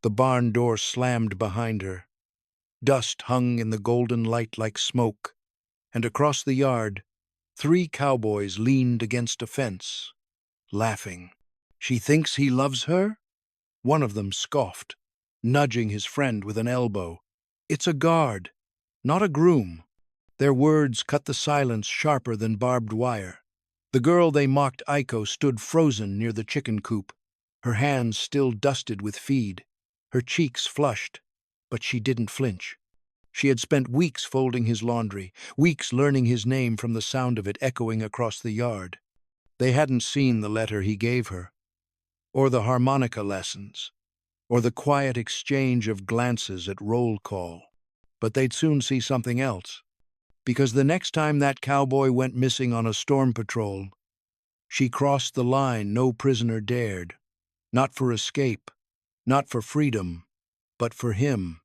The barn door slammed behind her. Dust hung in the golden light like smoke, and across the yard, 3 cowboys leaned against a fence, laughing. "She thinks he loves her?" One of them scoffed, nudging his friend with an elbow. "It's a guard, not a groom." Their words cut the silence sharper than barbed wire. The girl they mocked, Aiko, stood frozen near the chicken coop, her hands still dusted with feed, her cheeks flushed, but she didn't flinch. She had spent weeks folding his laundry, weeks learning his name from the sound of it echoing across the yard. They hadn't seen the letter he gave her, or the harmonica lessons, or the quiet exchange of glances at roll call. But they'd soon see something else, because the next time that cowboy went missing on a storm patrol, she crossed the line no prisoner dared, not for escape, not for freedom, but for him.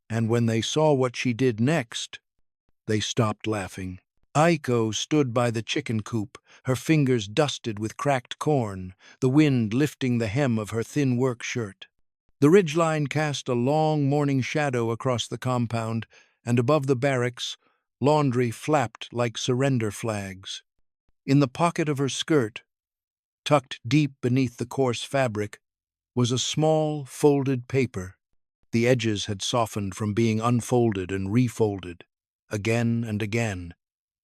And when they saw what she did next, they stopped laughing. Aiko stood by the chicken coop, her fingers dusted with cracked corn, the wind lifting the hem of her thin work shirt. The ridgeline cast a long morning shadow across the compound, and above the barracks, laundry flapped like surrender flags. In the pocket of her skirt, tucked deep beneath the coarse fabric, was a small, folded paper. The edges had softened from being unfolded and refolded, again and again,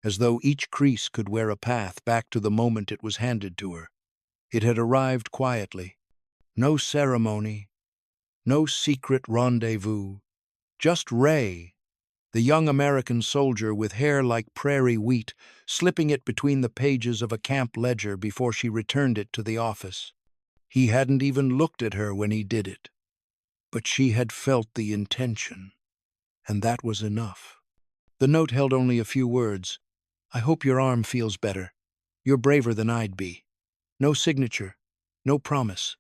as though each crease could wear a path back to the moment it was handed to her. It had arrived quietly. No ceremony, no secret rendezvous, just Ray, the young American soldier with hair like prairie wheat, slipping it between the pages of a camp ledger before she returned it to the office. He hadn't even looked at her when he did it, but she had felt the intention, and that was enough. The note held only a few words. "I hope your arm feels better. You're braver than I'd be." No signature, no promise,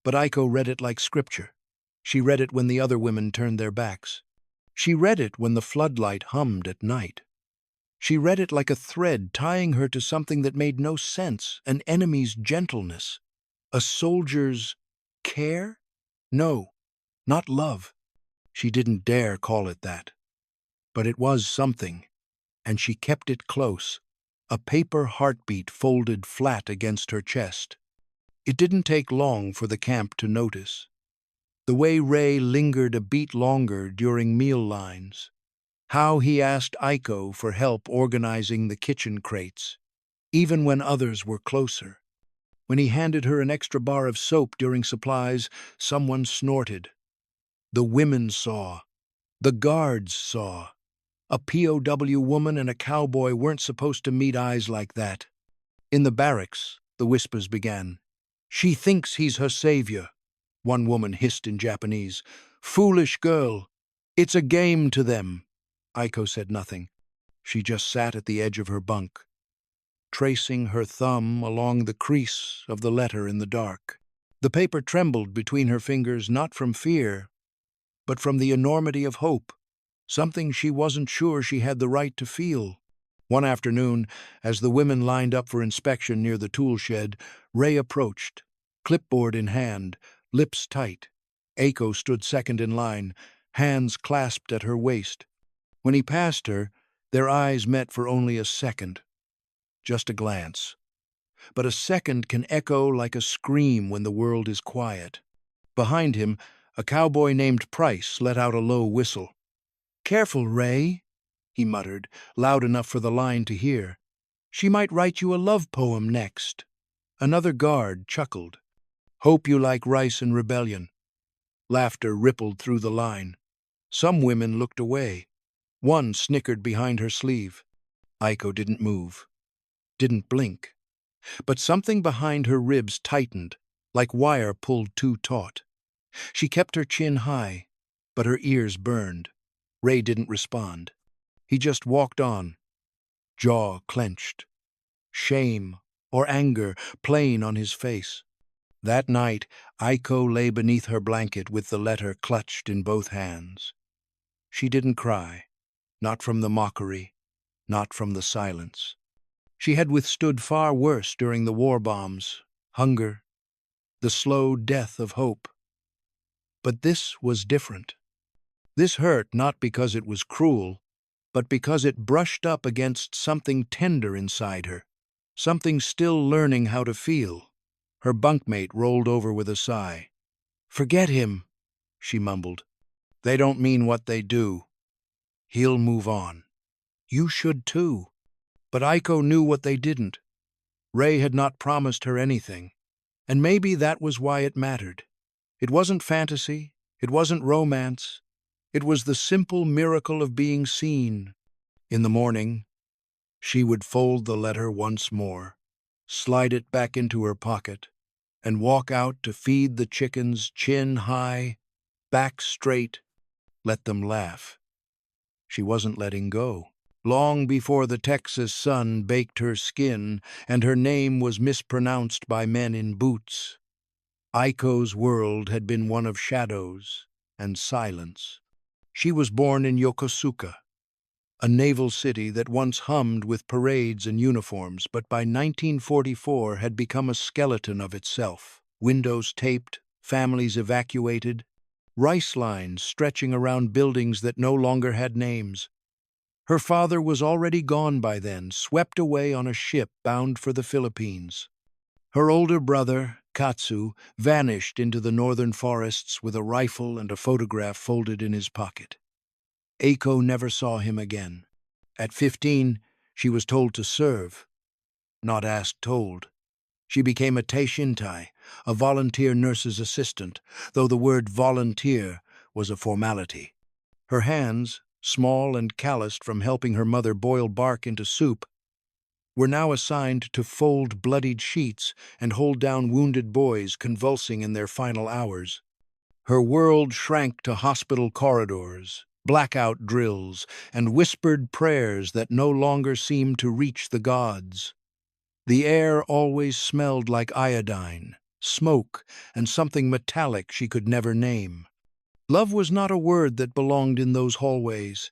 but Aiko read it like scripture. She read it when the other women turned their backs. She read it when the floodlight hummed at night. She read it like a thread tying her to something that made no sense, an enemy's gentleness, a soldier's care? No, not love. She didn't dare call it that. But it was something, and she kept it close, a paper heartbeat folded flat against her chest. It didn't take long for the camp to notice. The way Ray lingered a beat longer during meal lines. How he asked Aiko for help organizing the kitchen crates, even when others were closer. When he handed her an extra bar of soap during supplies, someone snorted. The women saw. The guards saw. A POW woman and a cowboy weren't supposed to meet eyes like that. In the barracks, the whispers began. "She thinks he's her savior," one woman hissed in Japanese. "Foolish girl. It's a game to them." Aiko said nothing. She just sat at the edge of her bunk, tracing her thumb along the crease of the letter in the dark. The paper trembled between her fingers not from fear, but from the enormity of hope, something she wasn't sure she had the right to feel. One afternoon, as the women lined up for inspection near the tool shed, Ray approached, clipboard in hand, lips tight. Aiko stood second in line, hands clasped at her waist. When he passed her, their eyes met for only a second. Just a glance. But a second can echo like a scream when the world is quiet. Behind him, a cowboy named Price let out a low whistle. "Careful, Ray," he muttered, loud enough for the line to hear. "She might write you a love poem next." Another guard chuckled. "Hope you like rice and rebellion." Laughter rippled through the line. Some women looked away. One snickered behind her sleeve. Aiko didn't move, didn't blink. But something behind her ribs tightened, like wire pulled too taut. She kept her chin high, but her ears burned. Ray didn't respond. He just walked on, jaw clenched, shame or anger plain on his face. That night, Aiko lay beneath her blanket with the letter clutched in both hands. She didn't cry, not from the mockery, not from the silence. She had withstood far worse during the war bombs, hunger, the slow death of hope. But this was different. This hurt not because it was cruel, but because it brushed up against something tender inside her, something still learning how to feel. Her bunkmate rolled over with a sigh. "Forget him," she mumbled. "They don't mean what they do. He'll move on. You should too." But Aiko knew what they didn't. Ray had not promised her anything, and maybe that was why it mattered. It wasn't fantasy, it wasn't romance, it was the simple miracle of being seen. In the morning, she would fold the letter once more, slide it back into her pocket, and walk out to feed the chickens, chin high, back straight, let them laugh. She wasn't letting go. Long before the Texas sun baked her skin and her name was mispronounced by men in boots, Aiko's world had been one of shadows and silence. She was born in Yokosuka, a naval city that once hummed with parades and uniforms, but by 1944 had become a skeleton of itself. Windows taped, families evacuated, rice lines stretching around buildings that no longer had names. Her father was already gone by then, swept away on a ship bound for the Philippines. Her older brother, Katsu, vanished into the northern forests with a rifle and a photograph folded in his pocket. Aiko never saw him again. At 15, she was told to serve, not asked told. She became a teishintai, a volunteer nurse's assistant, though the word volunteer was a formality. Her hands, small and calloused from helping her mother boil bark into soup, were now assigned to fold bloodied sheets and hold down wounded boys convulsing in their final hours. Her world shrank to hospital corridors, blackout drills, and whispered prayers that no longer seemed to reach the gods. The air always smelled like iodine, smoke, and something metallic she could never name. Love was not a word that belonged in those hallways.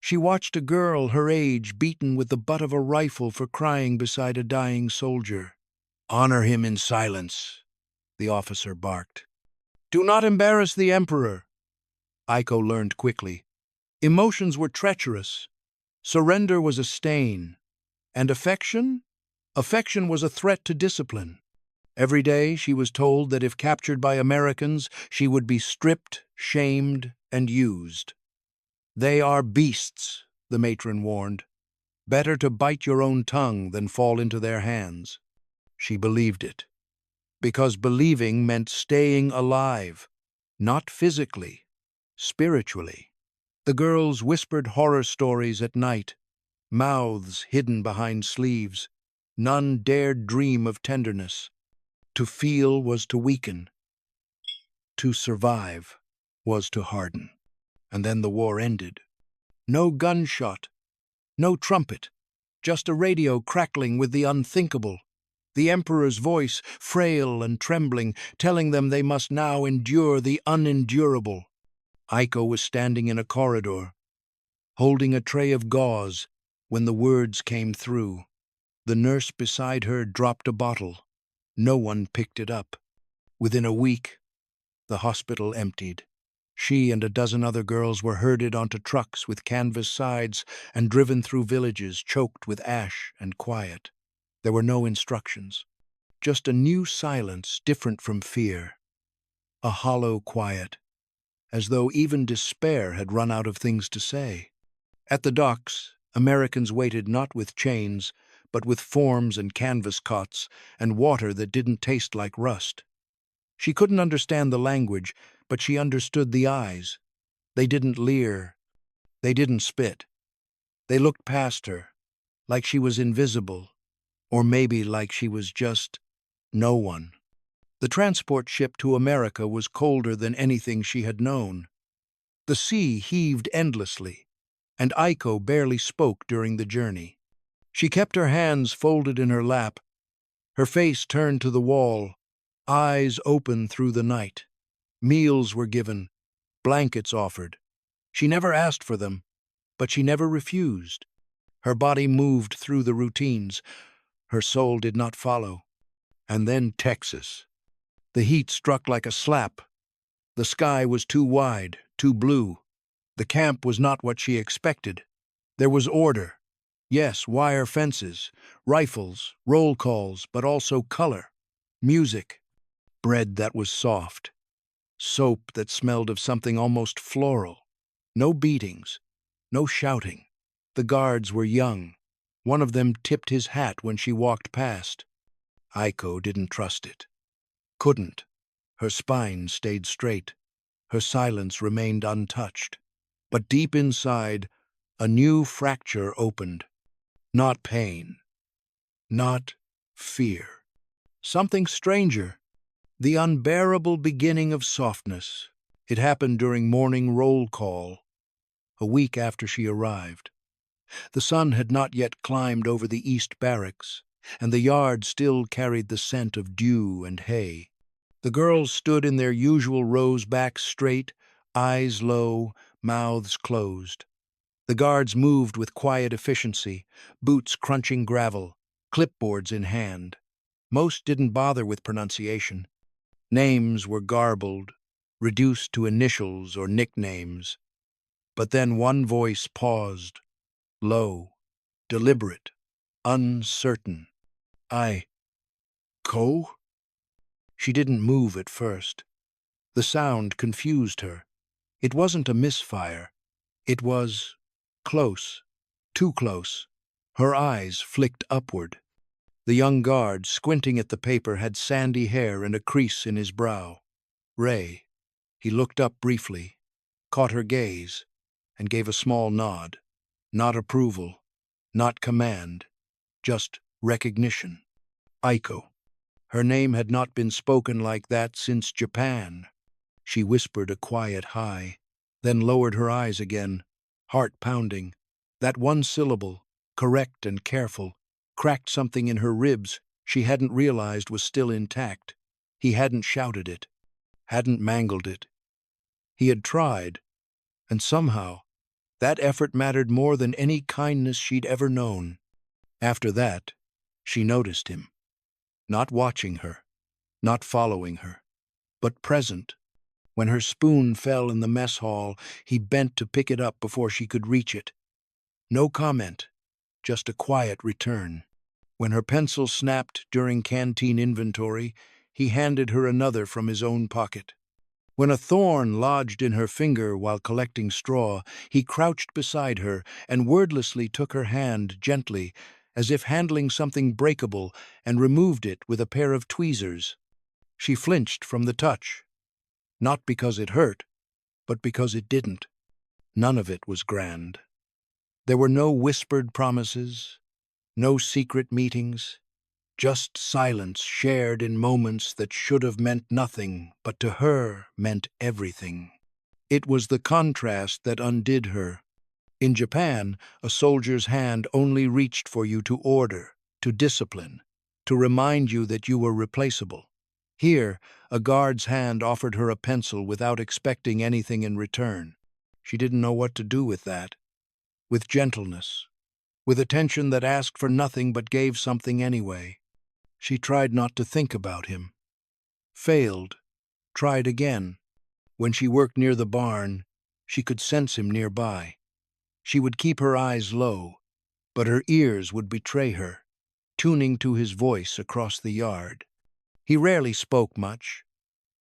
She watched a girl her age beaten with the butt of a rifle for crying beside a dying soldier. "Honor him in silence," the officer barked. "Do not embarrass the emperor," Aiko learned quickly. Emotions were treacherous. Surrender was a stain. And affection? Affection was a threat to discipline. Every day she was told that if captured by Americans, she would be stripped, shamed, and used. "They are beasts," the matron warned. "Better to bite your own tongue than fall into their hands." She believed it, because believing meant staying alive, not physically, spiritually. The girls whispered horror stories at night, mouths hidden behind sleeves. None dared dream of tenderness. To feel was to weaken. To survive was to harden. And then the war ended. No gunshot, no trumpet, just a radio crackling with the unthinkable. The Emperor's voice, frail and trembling, telling them they must now endure the unendurable. Aiko was standing in a corridor, holding a tray of gauze, when the words came through. The nurse beside her dropped a bottle. No one picked it up. Within a week, the hospital emptied. She and a dozen other girls were herded onto trucks with canvas sides and driven through villages choked with ash and quiet. There were no instructions, just a new silence different from fear, a hollow quiet, as though even despair had run out of things to say. At the docks, Americans waited not with chains, but with forms and canvas cots and water that didn't taste like rust. She couldn't understand the language, but she understood the eyes. They didn't leer. They didn't spit. They looked past her, like she was invisible, or maybe like she was just no one. The transport ship to America was colder than anything she had known. The sea heaved endlessly, and Aiko barely spoke during the journey. She kept her hands folded in her lap, her face turned to the wall, eyes open through the night. Meals were given, blankets offered. She never asked for them, but she never refused. Her body moved through the routines. Her soul did not follow. And then Texas. The heat struck like a slap. The sky was too wide, too blue. The camp was not what she expected. There was order. Yes, wire fences, rifles, roll calls, but also color, music, bread that was soft, soap that smelled of something almost floral. No beatings, no shouting. The guards were young. One of them tipped his hat when she walked past. Aiko didn't trust it. Couldn't. Her spine stayed straight. Her silence remained untouched. But deep inside, a new fracture opened. Not pain. Not fear. Something stranger. The unbearable beginning of softness. It happened during morning roll call, a week after she arrived. The sun had not yet climbed over the east barracks, and the yard still carried the scent of dew and hay. The girls stood in their usual rows, backs straight, eyes low, mouths closed. The guards moved with quiet efficiency, boots crunching gravel, clipboards in hand. Most didn't bother with pronunciation. Names were garbled, reduced to initials or nicknames. But then one voice paused, low, deliberate, uncertain. Aiko? She didn't move at first. The sound confused her. It wasn't a misfire. It was close, too close. Her eyes flicked upward. The young guard, squinting at the paper, had sandy hair and a crease in his brow. Ray. He looked up briefly, caught her gaze, and gave a small nod. Not approval, not command, just recognition. Aiko. Her name had not been spoken like that since Japan. She whispered a quiet hi, then lowered her eyes again, heart pounding. That one syllable, correct and careful, cracked something in her ribs she hadn't realized was still intact. He hadn't shouted it, hadn't mangled it. He had tried, and somehow that effort mattered more than any kindness she'd ever known. After that, she noticed him, not watching her, not following her, but present. When her spoon fell in the mess hall, he bent to pick it up before she could reach it. No comment, just a quiet return. When her pencil snapped during canteen inventory, he handed her another from his own pocket. When a thorn lodged in her finger while collecting straw, he crouched beside her and wordlessly took her hand gently, as if handling something breakable, and removed it with a pair of tweezers. She flinched from the touch, not because it hurt, but because it didn't. None of it was grand. There were no whispered promises, no secret meetings, just silence shared in moments that should have meant nothing, but to her meant everything. It was the contrast that undid her. In Japan, a soldier's hand only reached for you to order, to discipline, to remind you that you were replaceable. Here, a guard's hand offered her a pencil without expecting anything in return. She didn't know what to do with that. With gentleness, with attention that asked for nothing but gave something anyway. She tried not to think about him. Failed. Tried again. When she worked near the barn, she could sense him nearby. She would keep her eyes low, but her ears would betray her, tuning to his voice across the yard. He rarely spoke much,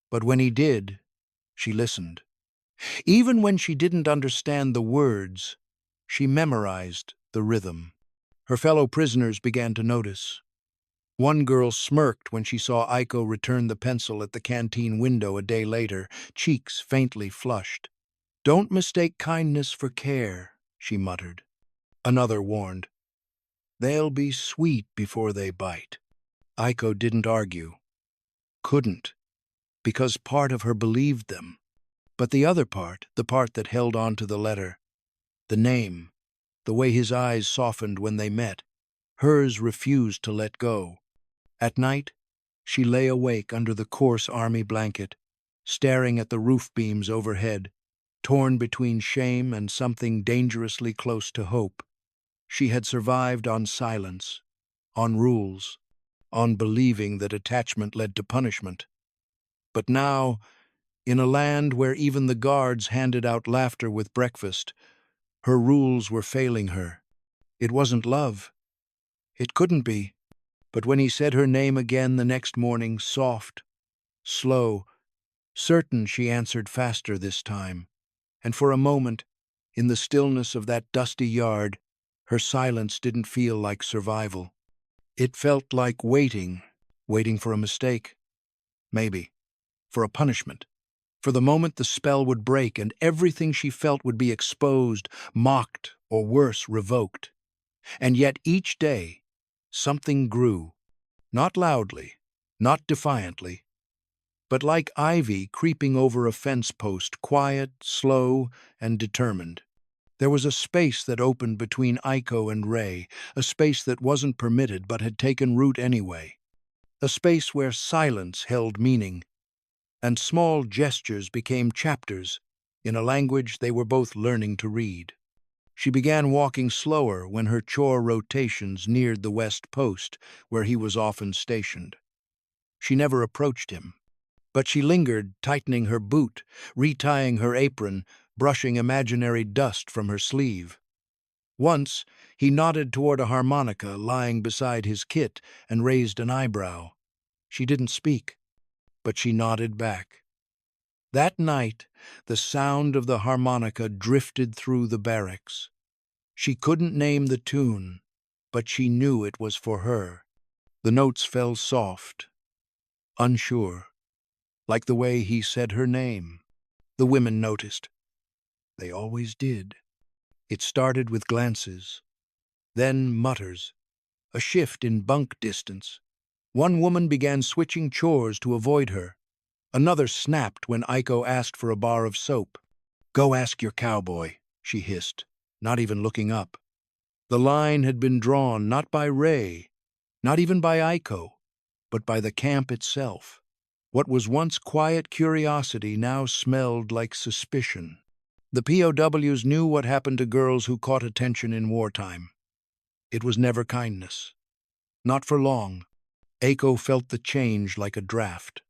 but when he did, she listened. Even when she didn't understand the words, she memorized the rhythm. Her fellow prisoners began to notice. One girl smirked when she saw Aiko return the pencil at the canteen window a day later, cheeks faintly flushed. "Don't mistake kindness for care," she muttered. Another warned, "They'll be sweet before they bite." Aiko didn't argue. Couldn't, because part of her believed them. But the other part, the part that held on to the letter, the name, the way his eyes softened when they met, hers refused to let go. At night, she lay awake under the coarse army blanket, staring at the roof beams overhead, torn between shame and something dangerously close to hope. She had survived on silence, on rules, on believing that attachment led to punishment. But now, In a land where even the guards handed out laughter with breakfast, her rules were failing her. It wasn't love. It couldn't be. But when he said her name again the next morning, soft, slow, certain, she answered faster this time. And for a moment, in the stillness of that dusty yard, her silence didn't feel like survival. It felt like waiting, waiting for a mistake. Maybe. For a punishment. For the moment the spell would break and everything she felt would be exposed, mocked, or worse, revoked. And yet each day, something grew. Not loudly, not defiantly, but like ivy creeping over a fence post, quiet, slow, and determined. There was a space that opened between Aiko and Ray, a space that wasn't permitted but had taken root anyway. A space where silence held meaning, and small gestures became chapters in a language they were both learning to read. She began walking slower when her chore rotations neared the west post, where he was often stationed. She never approached him, but she lingered, tightening her boot, retying her apron, brushing imaginary dust from her sleeve. Once, he nodded toward a harmonica lying beside his kit and raised an eyebrow. She didn't speak, but she nodded back. That night, the sound of the harmonica drifted through the barracks. She couldn't name the tune, but she knew it was for her. The notes fell soft, unsure, like the way he said her name. The women noticed. They always did. It started with glances, then mutters, a shift in bunk distance. One woman began switching chores to avoid her. Another snapped when Aiko asked for a bar of soap. "Go ask your cowboy," she hissed, not even looking up. The line had been drawn not by Ray, not even by Aiko, but by the camp itself. What was once quiet curiosity now smelled like suspicion. The POWs knew what happened to girls who caught attention in wartime. It was never kindness. Not for long. Aiko felt the change like a draft.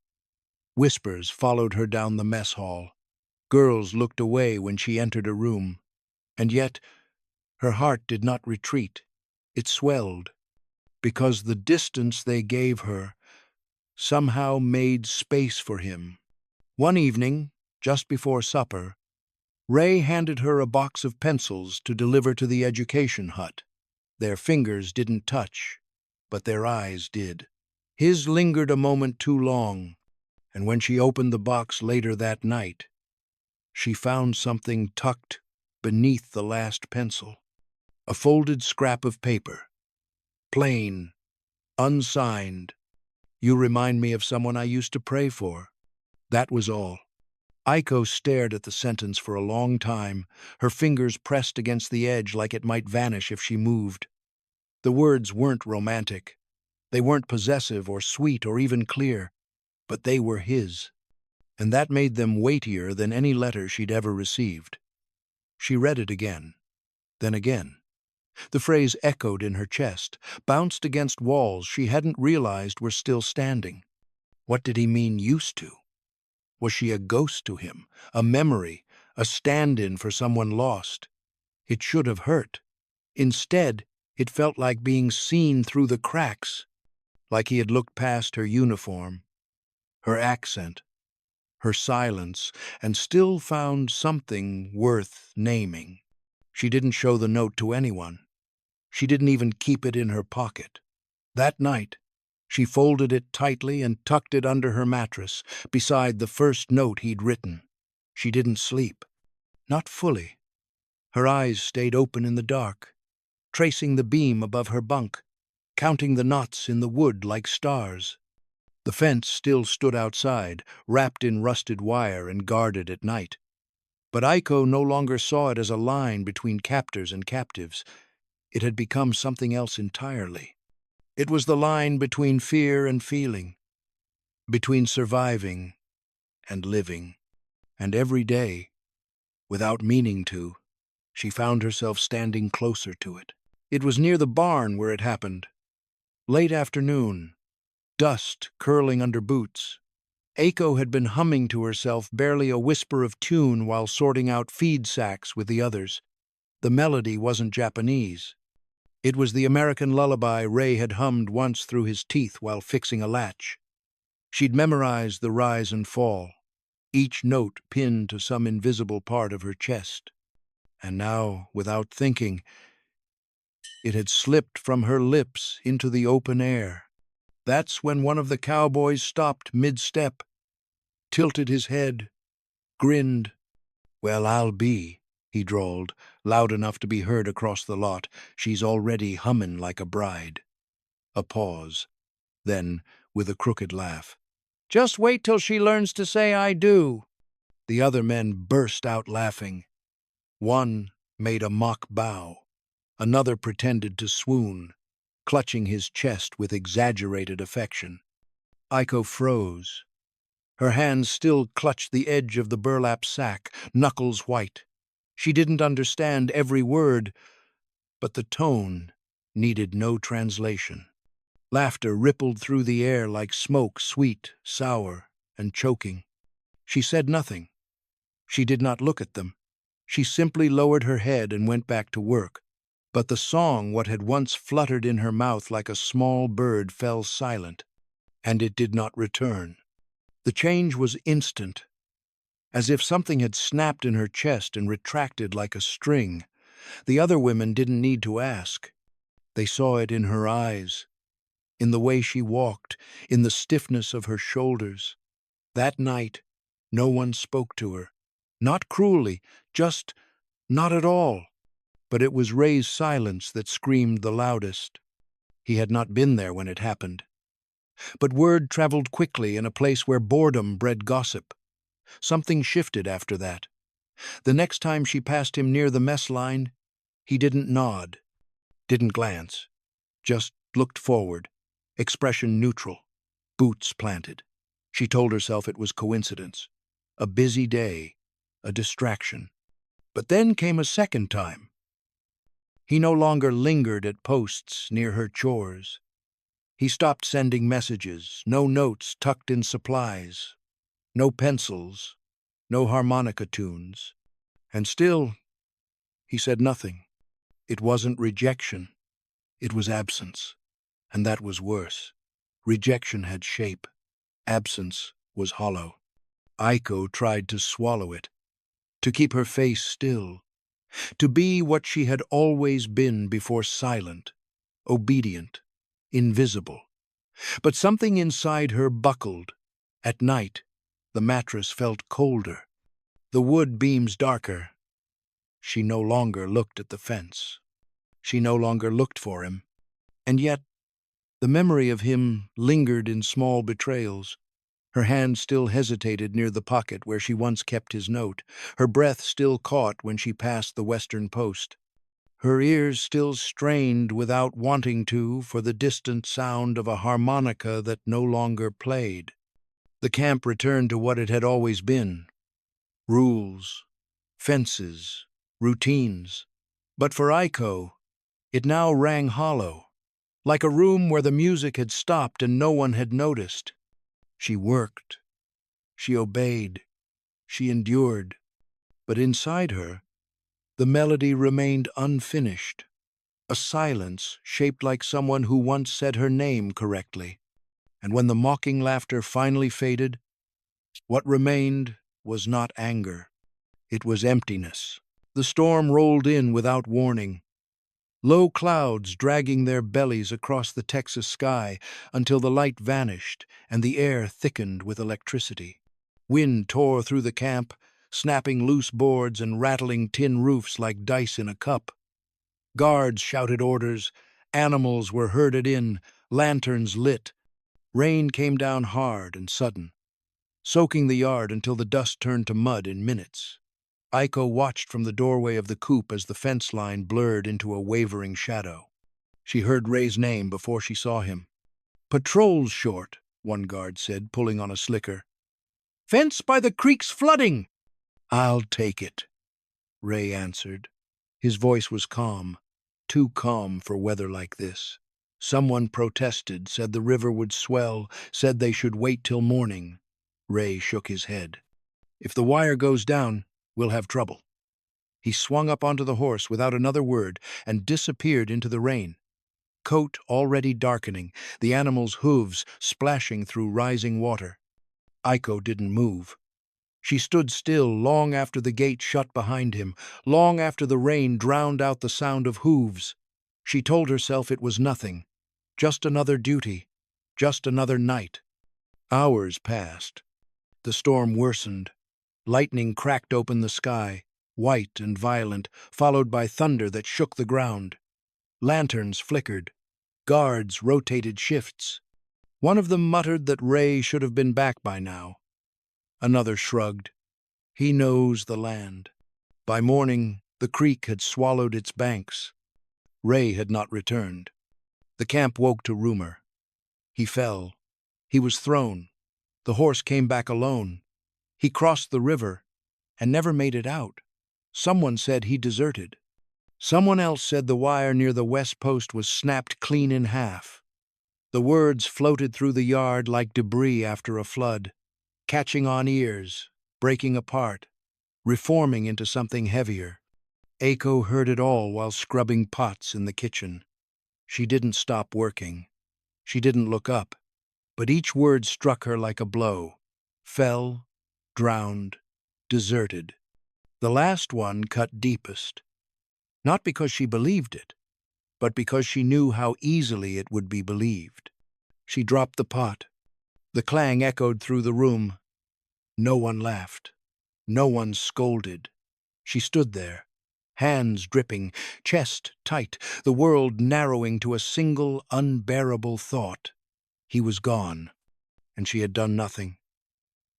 Whispers followed her down the mess hall. Girls looked away when she entered a room. And yet, her heart did not retreat. It swelled, because the distance they gave her somehow made space for him. One evening, just before supper, Ray handed her a box of pencils to deliver to the education hut. Their fingers didn't touch, but their eyes did. His lingered a moment too long, and when she opened the box later that night, she found something tucked beneath the last pencil. A folded scrap of paper. Plain, unsigned. "You remind me of someone I used to pray for." That was all. Aiko stared at the sentence for a long time, her fingers pressed against the edge like it might vanish if she moved. The words weren't romantic. They weren't possessive or sweet or even clear, but they were his. And that made them weightier than any letter she'd ever received. She read it again, then again. The phrase echoed in her chest, bounced against walls she hadn't realized were still standing. What did he mean, used to? Was she a ghost to him, a memory, a stand-in for someone lost? It should have hurt. Instead, it felt like being seen through the cracks, like he had looked past her uniform, her accent, her silence, and still found something worth naming. She didn't show the note to anyone. She didn't even keep it in her pocket. That night, she folded it tightly and tucked it under her mattress, beside the first note he'd written. She didn't sleep. Not fully. Her eyes stayed open in the dark, tracing the beam above her bunk, counting the knots in the wood like stars. The fence still stood outside, wrapped in rusted wire and guarded at night. But Aiko no longer saw it as a line between captors and captives. It had become something else entirely. It was the line between fear and feeling, between surviving and living. And every day, without meaning to, she found herself standing closer to it. It was near the barn where it happened. Late afternoon, dust curling under boots, Aiko had been humming to herself, barely a whisper of tune, while sorting out feed sacks with the others. The melody wasn't Japanese. It was the American lullaby Ray had hummed once through his teeth while fixing a latch. She'd memorized the rise and fall, each note pinned to some invisible part of her chest. And now, without thinking, it had slipped from her lips into the open air. That's when one of the cowboys stopped mid-step, tilted his head, grinned. "Well, I'll be," he drawled, loud enough to be heard across the lot. "She's already hummin' like a bride." A pause. Then, with a crooked laugh, "Just wait till she learns to say I do." The other men burst out laughing. One made a mock bow. Another pretended to swoon, clutching his chest with exaggerated affection. Aiko froze. Her hands still clutched the edge of the burlap sack, knuckles white. She didn't understand every word, but the tone needed no translation. Laughter rippled through the air like smoke, sweet, sour, and choking. She said nothing. She did not look at them. She simply lowered her head and went back to work. But the song, what had once fluttered in her mouth like a small bird, fell silent, and it did not return. The change was instant, as if something had snapped in her chest and retracted like a string. The other women didn't need to ask. They saw it in her eyes, in the way she walked, in the stiffness of her shoulders. That night, no one spoke to her. Not cruelly, just not at all. But it was Ray's silence that screamed the loudest. He had not been there when it happened. But word traveled quickly in a place where boredom bred gossip. Something shifted after that. The next time she passed him near the mess line, he didn't nod, didn't glance, just looked forward, expression neutral, boots planted. She told herself it was coincidence, a busy day, a distraction. But then came a second time. He no longer lingered at posts near her chores. He stopped sending messages, no notes tucked in supplies, no pencils, no harmonica tunes. And still, he said nothing. It wasn't rejection, it was absence. And that was worse. Rejection had shape. Absence was hollow. Aiko tried to swallow it, to keep her face still, to be what she had always been before, silent, obedient, invisible. But something inside her buckled. At night, the mattress felt colder, the wood beams darker. She no longer looked at the fence. She no longer looked for him. And yet, the memory of him lingered in small betrayals. Her hand still hesitated near the pocket where she once kept his note. Her breath still caught when she passed the western post. Her ears still strained without wanting to for the distant sound of a harmonica that no longer played. The camp returned to what it had always been. Rules, fences, routines. But for Aiko, it now rang hollow, like a room where the music had stopped and no one had noticed. She worked, she obeyed, she endured, but inside her, the melody remained unfinished, a silence shaped like someone who once said her name correctly. And when the mocking laughter finally faded, what remained was not anger. It was emptiness. The storm rolled in without warning, low clouds dragging their bellies across the Texas sky until the light vanished and the air thickened with electricity. Wind tore through the camp, snapping loose boards and rattling tin roofs like dice in a cup. Guards shouted orders, animals were herded in, lanterns lit. Rain came down hard and sudden, soaking the yard until the dust turned to mud in minutes. Aiko watched from the doorway of the coop as the fence line blurred into a wavering shadow. She heard Ray's name before she saw him. "Patrol's short," one guard said, pulling on a slicker. "Fence by the creek's flooding." "I'll take it," Ray answered. His voice was calm, too calm for weather like this. Someone protested, said the river would swell, said they should wait till morning. Ray shook his head. "If the wire goes down, we'll have trouble." He swung up onto the horse without another word and disappeared into the rain. Coat already darkening, the animal's hooves splashing through rising water. Aiko didn't move. She stood still long after the gate shut behind him, long after the rain drowned out the sound of hooves. She told herself it was nothing, just another duty, just another night. Hours passed. The storm worsened. Lightning cracked open the sky, white and violent, followed by thunder that shook the ground. Lanterns flickered. Guards rotated shifts. One of them muttered that Ray should have been back by now. Another shrugged. He knows the land. By morning, the creek had swallowed its banks. Ray had not returned. The camp woke to rumor. He fell. He was thrown. The horse came back alone. He crossed the river and never made it out. Someone said he deserted. Someone else said the wire near the west post was snapped clean in half. The words floated through the yard like debris after a flood, catching on ears, breaking apart, reforming into something heavier. Aiko heard it all while scrubbing pots in the kitchen. She didn't stop working. She didn't look up, but each word struck her like a blow. Fell, drowned, deserted. The last one cut deepest. Not because she believed it, but because she knew how easily it would be believed. She dropped the pot. The clang echoed through the room. No one laughed. No one scolded. She stood there, hands dripping, chest tight, the world narrowing to a single, unbearable thought. He was gone, and she had done nothing,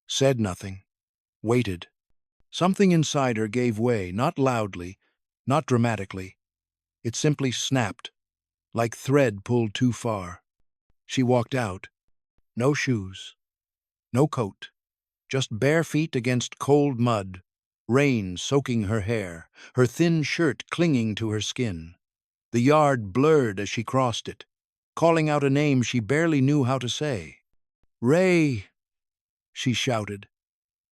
said nothing, waited. Something inside her gave way, not loudly, not dramatically. It simply snapped, like thread pulled too far. She walked out. No shoes, no coat, just bare feet against cold mud, rain soaking her hair, her thin shirt clinging to her skin. The yard blurred as she crossed it, calling out a name she barely knew how to say. "Ray!" she shouted,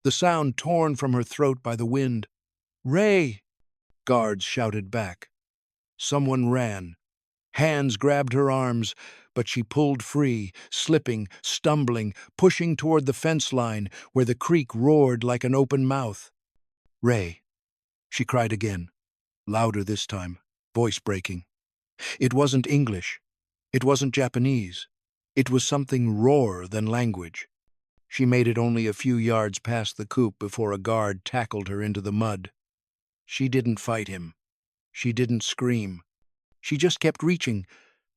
the sound torn from her throat by the wind. "Ray!" Guards shouted back. Someone ran. Hands grabbed her arms, but she pulled free, slipping, stumbling, pushing toward the fence line where the creek roared like an open mouth. "Ray!" she cried again, louder this time, voice breaking. It wasn't English. It wasn't Japanese. It was something rawer than language. She made it only a few yards past the coop before a guard tackled her into the mud. She didn't fight him. She didn't scream. She just kept reaching,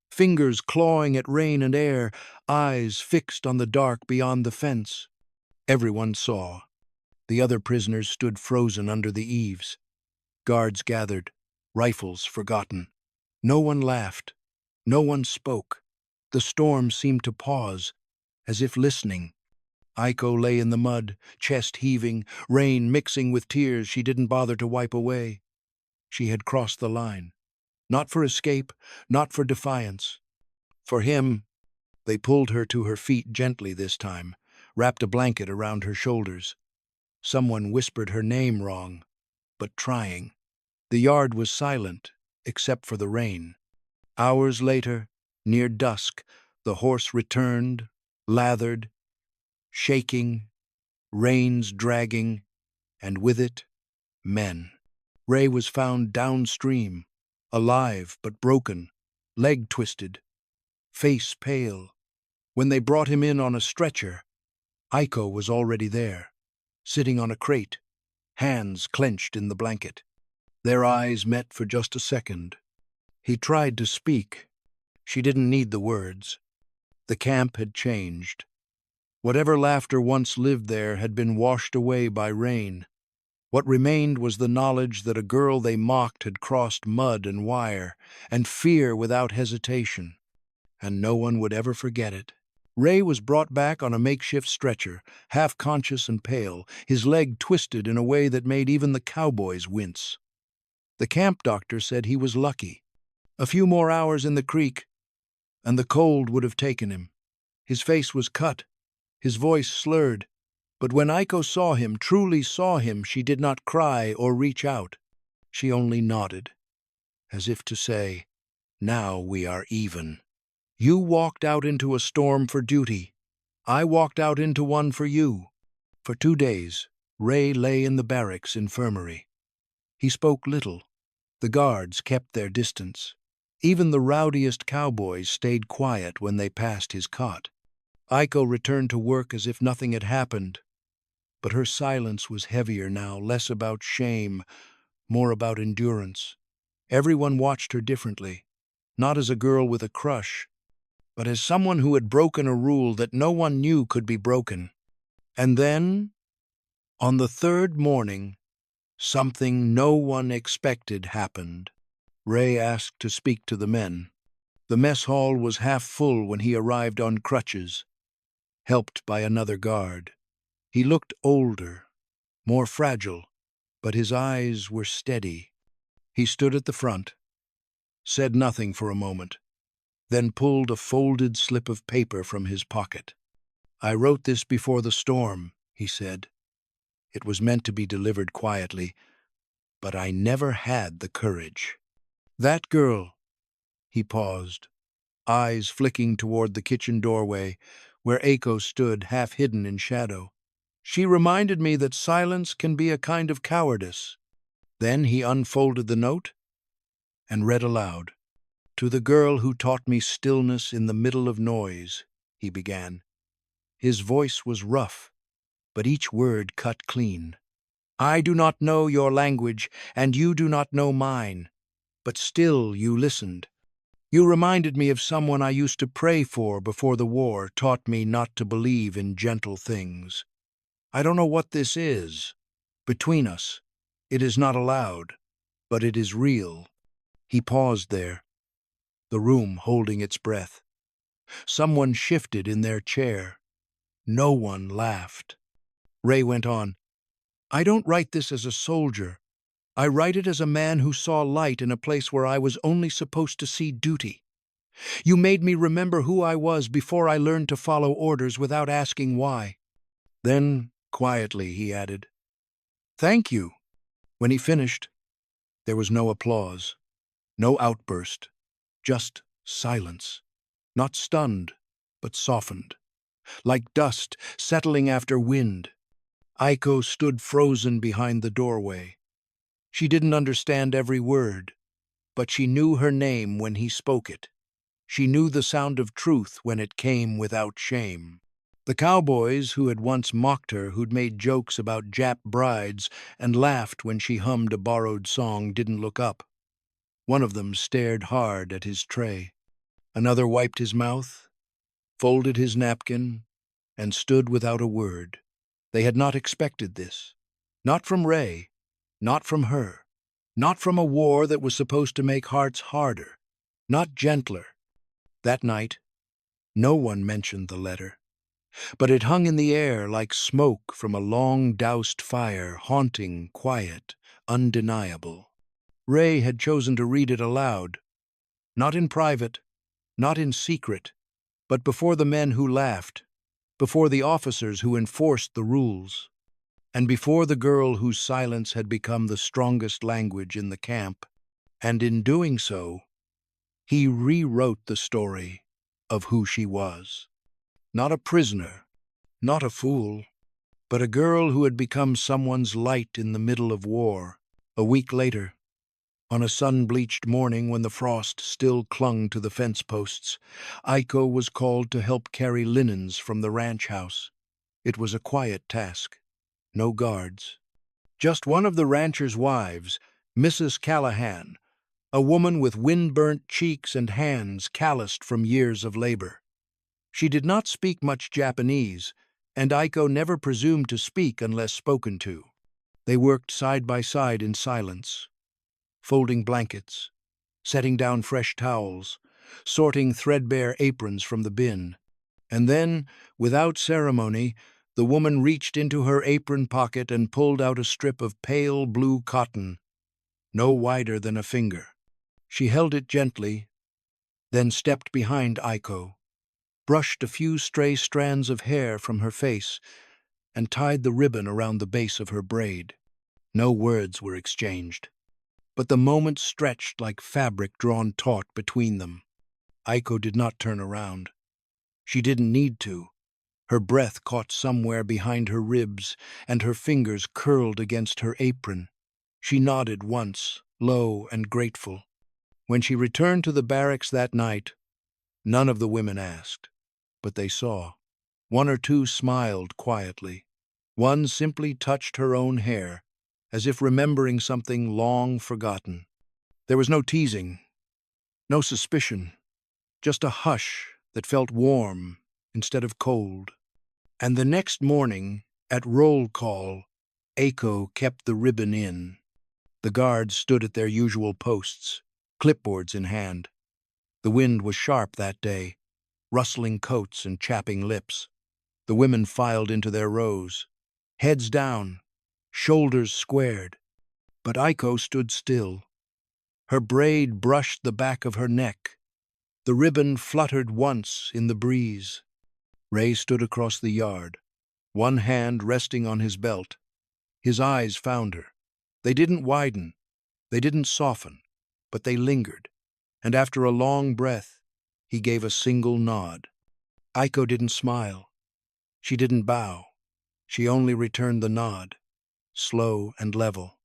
fingers clawing at rain and air, eyes fixed on the dark beyond the fence. Everyone saw. The other prisoners stood frozen under the eaves. Guards gathered, rifles forgotten. No one laughed. No one spoke. The storm seemed to pause, as if listening. Aiko lay in the mud, chest heaving, rain mixing with tears she didn't bother to wipe away. She had crossed the line. Not for escape, not for defiance. For him. They pulled her to her feet gently this time, wrapped a blanket around her shoulders. Someone whispered her name wrong, but trying. The yard was silent, except for the rain. Hours later, near dusk, the horse returned, lathered, shaking, reins dragging, and with it, men. Ray was found downstream, alive but broken, leg twisted, face pale. When they brought him in on a stretcher, Aiko was already there, sitting on a crate, hands clenched in the blanket. Their eyes met for just a second. He tried to speak. She didn't need the words. The camp had changed. Whatever laughter once lived there had been washed away by rain. What remained was the knowledge that a girl they mocked had crossed mud and wire, and fear without hesitation. And no one would ever forget it. Ray was brought back on a makeshift stretcher, half-conscious and pale, his leg twisted in a way that made even the Cowboys wince. The camp doctor said he was lucky. A few more hours in the creek, and the cold would have taken him. His face was cut, his voice slurred. But when Aiko saw him, truly saw him, she did not cry or reach out. She only nodded, as if to say, "Now we are even. You walked out into a storm for duty. I walked out into one for you." For 2 days, Ray lay in the barracks infirmary. He spoke little. The guards kept their distance. Even the rowdiest cowboys stayed quiet when they passed his cot. Aiko returned to work as if nothing had happened, but her silence was heavier now, less about shame, more about endurance. Everyone watched her differently, not as a girl with a crush, but as someone who had broken a rule that no one knew could be broken. And then, on the third morning, something no one expected happened. Ray asked to speak to the men. The mess hall was half full when he arrived on crutches, helped by another guard. He looked older, more fragile, but his eyes were steady. He stood at the front, said nothing for a moment, then pulled a folded slip of paper from his pocket. "I wrote this before the storm," he said. "It was meant to be delivered quietly, but I never had the courage." "That girl," he paused, eyes flicking toward the kitchen doorway, where Aiko stood half hidden in shadow. "She reminded me that silence can be a kind of cowardice." Then he unfolded the note and read aloud. "To the girl who taught me stillness in the middle of noise," he began. His voice was rough, but each word cut clean. "I do not know your language, and you do not know mine, but still you listened. You reminded me of someone I used to pray for before the war, taught me not to believe in gentle things. I don't know what this is. Between us, it is not allowed, but it is real." He paused there, the room holding its breath. Someone shifted in their chair. No one laughed. Ray went on, "I don't write this as a soldier. I write it as a man who saw light in a place where I was only supposed to see duty. You made me remember who I was before I learned to follow orders without asking why." Then, quietly, he added, "Thank you." When he finished, there was no applause, no outburst, just silence. Not stunned, but softened, like dust settling after wind. Aiko stood frozen behind the doorway. She didn't understand every word, but she knew her name when he spoke it. She knew the sound of truth when it came without shame. The cowboys who had once mocked her, who'd made jokes about Jap brides and laughed when she hummed a borrowed song, didn't look up. One of them stared hard at his tray. Another wiped his mouth, folded his napkin, and stood without a word. They had not expected this. Not from Ray, not from her, not from a war that was supposed to make hearts harder, not gentler. That night, no one mentioned the letter, but it hung in the air like smoke from a long-doused fire, haunting, quiet, undeniable. Ray had chosen to read it aloud, not in private, not in secret, but before the men who laughed, before the officers who enforced the rules, and before the girl whose silence had become the strongest language in the camp. And in doing so, he rewrote the story of who she was. Not a prisoner, not a fool, but a girl who had become someone's light in the middle of war. A week later, on a sun-bleached morning when the frost still clung to the fence posts, Aiko was called to help carry linens from the ranch house. It was a quiet task. No guards. Just one of the rancher's wives, Mrs. Callahan, a woman with wind-burnt cheeks and hands calloused from years of labor. She did not speak much Japanese, and Aiko never presumed to speak unless spoken to. They worked side by side in silence, folding blankets, setting down fresh towels, sorting threadbare aprons from the bin. And then, without ceremony, the woman reached into her apron pocket and pulled out a strip of pale blue cotton, no wider than a finger. She held it gently, then stepped behind Aiko, brushed a few stray strands of hair from her face, and tied the ribbon around the base of her braid. No words were exchanged, but the moments stretched like fabric drawn taut between them. Aiko did not turn around. She didn't need to. Her breath caught somewhere behind her ribs, and her fingers curled against her apron. She nodded once, low and grateful. When she returned to the barracks that night, none of the women asked, but they saw. One or two smiled quietly. One simply touched her own hair, as if remembering something long forgotten. There was no teasing, no suspicion, just a hush that felt warm instead of cold. And the next morning, at roll call, Aiko kept the ribbon in. The guards stood at their usual posts, clipboards in hand. The wind was sharp that day, rustling coats and chapping lips. The women filed into their rows, heads down, shoulders squared. But Aiko stood still. Her braid brushed the back of her neck. The ribbon fluttered once in the breeze. Ray stood across the yard, one hand resting on his belt. His eyes found her. They didn't widen, they didn't soften, but they lingered, and after a long breath, he gave a single nod. Aiko didn't smile. She didn't bow. She only returned the nod, slow and level,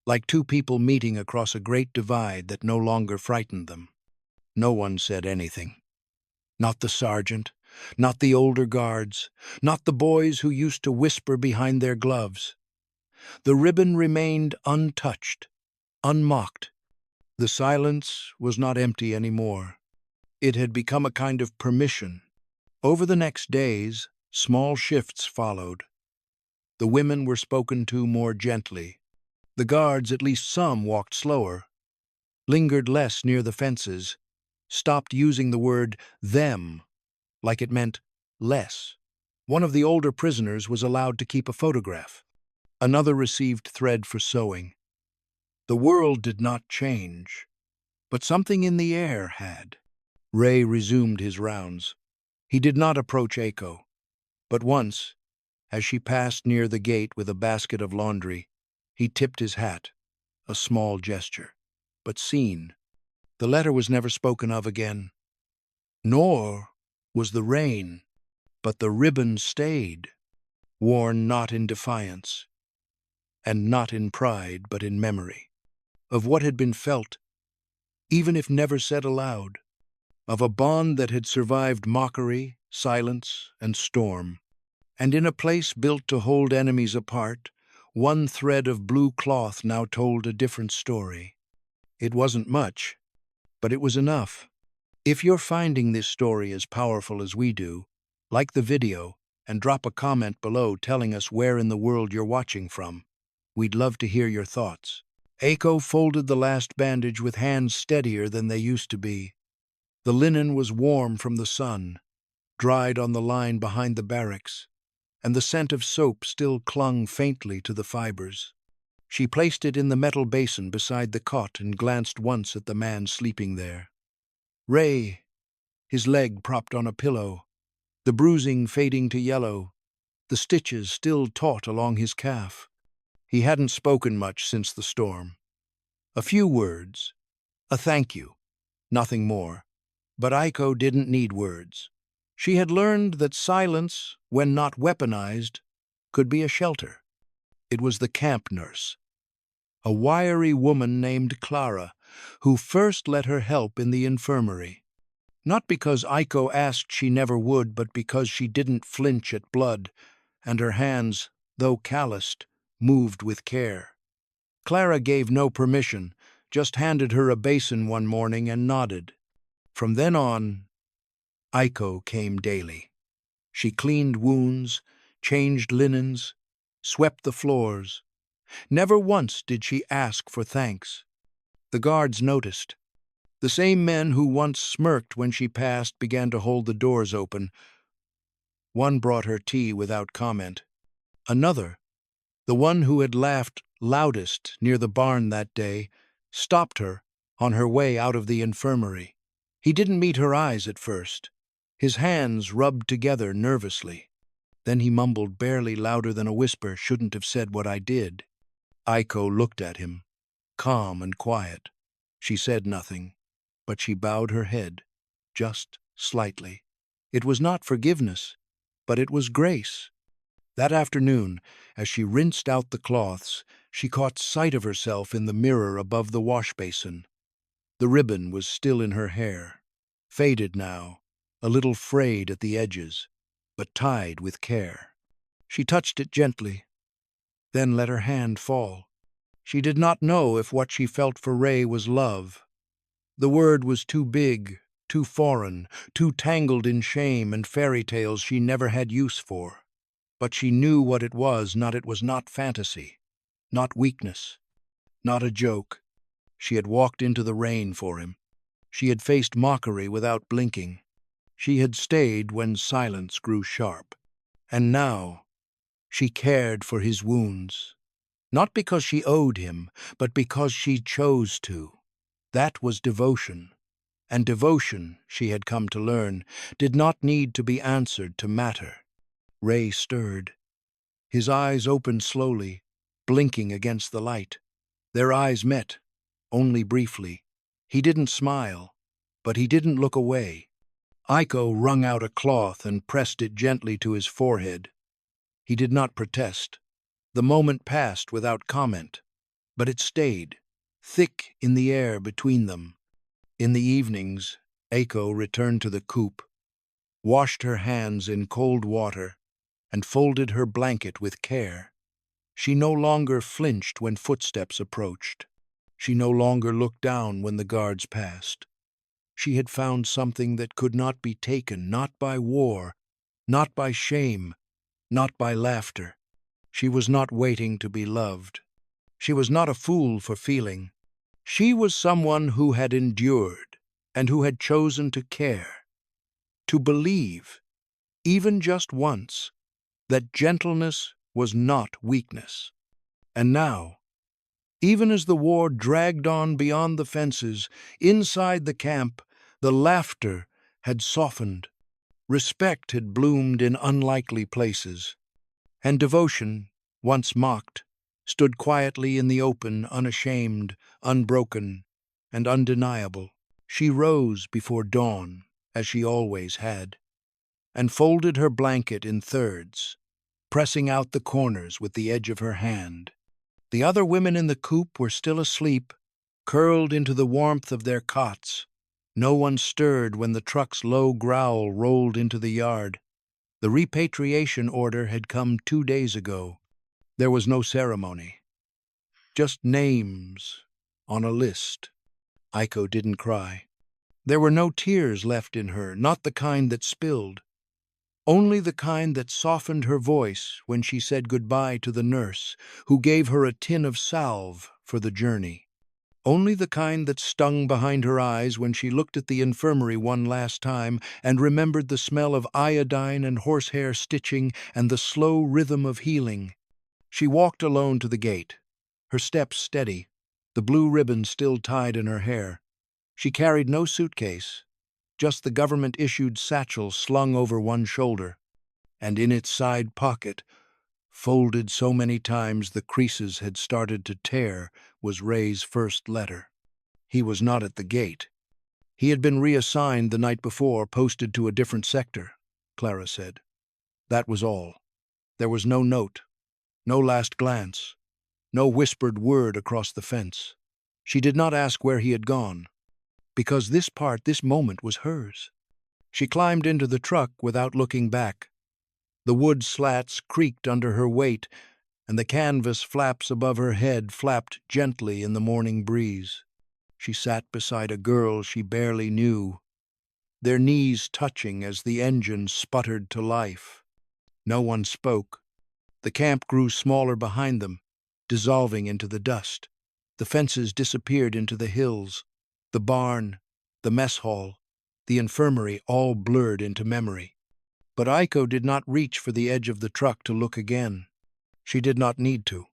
like two people meeting across a great divide that no longer frightened them. No one said anything. Not the sergeant, not the older guards, not the boys who used to whisper behind their gloves. The ribbon remained untouched, unmocked. The silence was not empty anymore. It had become a kind of permission. Over the next days, small shifts followed. The women were spoken to more gently. The guards, at least some, walked slower, lingered less near the fences, stopped using the word them like it meant less. One of the older prisoners was allowed to keep a photograph. Another received thread for sewing. The world did not change, but something in the air had. Ray resumed his rounds. He did not approach Aiko, but once, as she passed near the gate with a basket of laundry, he tipped his hat, a small gesture, but seen. The letter was never spoken of again, nor was the rain, but the ribbon stayed, worn not in defiance, and not in pride but in memory, of what had been felt, even if never said aloud, of a bond that had survived mockery, silence, and storm. And in a place built to hold enemies apart, one thread of blue cloth now told a different story. It wasn't much, but it was enough. If you're finding this story as powerful as we do, like the video and drop a comment below telling us where in the world you're watching from. We'd love to hear your thoughts. Aiko folded the last bandage with hands steadier than they used to be. The linen was warm from the sun, dried on the line behind the barracks, and the scent of soap still clung faintly to the fibers. She placed it in the metal basin beside the cot and glanced once at the man sleeping there. Ray, his leg propped on a pillow, the bruising fading to yellow, the stitches still taut along his calf. He hadn't spoken much since the storm. A few words, a thank you, nothing more. But Aiko didn't need words. She had learned that silence, when not weaponized, could be a shelter. It was the camp nurse, a wiry woman named Clara, who first let her help in the infirmary. Not because Aiko asked she never would, but because she didn't flinch at blood, and her hands, though calloused, moved with care. Clara gave no permission, just handed her a basin one morning and nodded. From then on, Aiko came daily. She cleaned wounds, changed linens, swept the floors. Never once did she ask for thanks. The guards noticed. The same men who once smirked when she passed began to hold the doors open. One brought her tea without comment. Another, the one who had laughed loudest near the barn that day, stopped her on her way out of the infirmary. He didn't meet her eyes at first. His hands rubbed together nervously. Then he mumbled, barely louder than a whisper, "Shouldn't have said what I did." Aiko looked at him, calm and quiet. She said nothing, but she bowed her head, just slightly. It was not forgiveness, but it was grace. That afternoon, as she rinsed out the cloths, she caught sight of herself in the mirror above the wash basin. The ribbon was still in her hair, faded now, a little frayed at the edges, but tied with care. She touched it gently, then let her hand fall. She did not know if what she felt for Ray was love. The word was too big, too foreign, too tangled in shame and fairy tales she never had use for. But she knew what it was not fantasy, not weakness, not a joke. She had walked into the rain for him. She had faced mockery without blinking. She had stayed when silence grew sharp. And now she cared for his wounds, not because she owed him, but because she chose to. That was devotion. And devotion, she had come to learn, did not need to be answered to matter. Ray stirred. His eyes opened slowly, blinking against the light. Their eyes met, only briefly. He didn't smile, but he didn't look away. Aiko wrung out a cloth and pressed it gently to his forehead. He did not protest. The moment passed without comment, but it stayed, thick in the air between them. In the evenings, Aiko returned to the coop, washed her hands in cold water, and folded her blanket with care. She no longer flinched when footsteps approached. She no longer looked down when the guards passed. She had found something that could not be taken, not by war, not by shame, not by laughter. She was not waiting to be loved. She was not a fool for feeling. She was someone who had endured and who had chosen to care, to believe, even just once, that gentleness was not weakness. And now, even as the war dragged on beyond the fences, inside the camp, the laughter had softened. Respect had bloomed in unlikely places. And devotion, once mocked, stood quietly in the open, unashamed, unbroken, and undeniable. She rose before dawn, as she always had, and folded her blanket in thirds, pressing out the corners with the edge of her hand. The other women in the coop were still asleep, curled into the warmth of their cots. No one stirred when the truck's low growl rolled into the yard. The repatriation order had come 2 days ago. There was no ceremony, just names on a list. Aiko didn't cry. There were no tears left in her, not the kind that spilled, only the kind that softened her voice when she said goodbye to the nurse, who gave her a tin of salve for the journey. Only the kind that stung behind her eyes when she looked at the infirmary one last time and remembered the smell of iodine and horsehair stitching and the slow rhythm of healing. She walked alone to the gate, her steps steady, the blue ribbon still tied in her hair. She carried no suitcase, just the government-issued satchel slung over one shoulder, and in its side pocket, folded so many times the creases had started to tear, was Ray's first letter. He was not at the gate. He had been reassigned the night before, posted to a different sector, Clara said. That was all. There was no note, no last glance, no whispered word across the fence. She did not ask where he had gone, because this moment was hers. She climbed into the truck without looking back. The wood slats creaked under her weight, and the canvas flaps above her head flapped gently in the morning breeze. She sat beside a girl she barely knew, their knees touching as the engine sputtered to life. No one spoke. The camp grew smaller behind them, dissolving into the dust. The fences disappeared into the hills. The barn, the mess hall, the infirmary all blurred into memory. But Aiko did not reach for the edge of the truck to look again. She did not need to.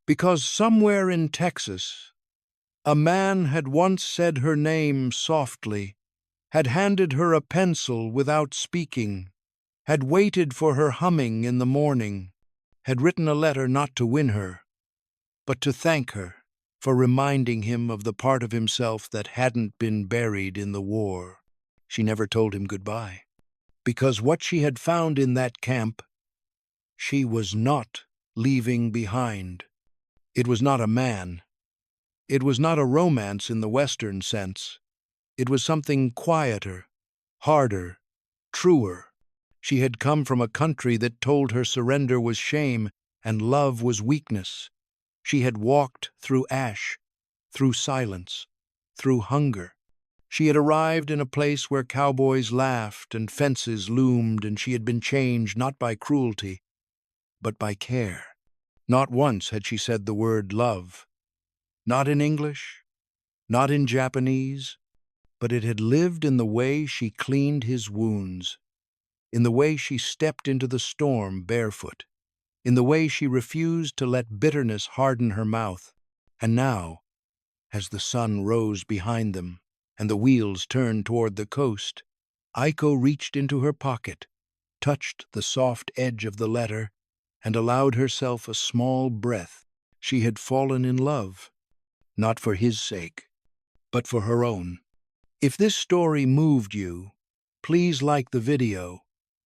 Because somewhere in Texas, a man had once said her name softly, had handed her a pencil without speaking, had waited for her humming in the morning, had written a letter not to win her, but to thank her for reminding him of the part of himself that hadn't been buried in the war. She never told him goodbye, because what she had found in that camp, she was not leaving behind. It was not a man. It was not a romance in the Western sense. It was something quieter, harder, truer. She had come from a country that told her surrender was shame and love was weakness. She had walked through ash, through silence, through hunger. She had arrived in a place where cowboys laughed and fences loomed, and she had been changed not by cruelty, but by care. Not once had she said the word love. Not in English, not in Japanese, but it had lived in the way she cleaned his wounds, in the way she stepped into the storm barefoot, in the way she refused to let bitterness harden her mouth. And now, as the sun rose behind them and the wheels turned toward the coast, Aiko reached into her pocket, touched the soft edge of the letter, and allowed herself a small breath. She had fallen in love, not for his sake, but for her own. If this story moved you, please like the video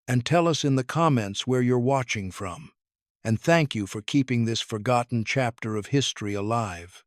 and tell us in the comments where you're watching from. And thank you for keeping this forgotten chapter of history alive.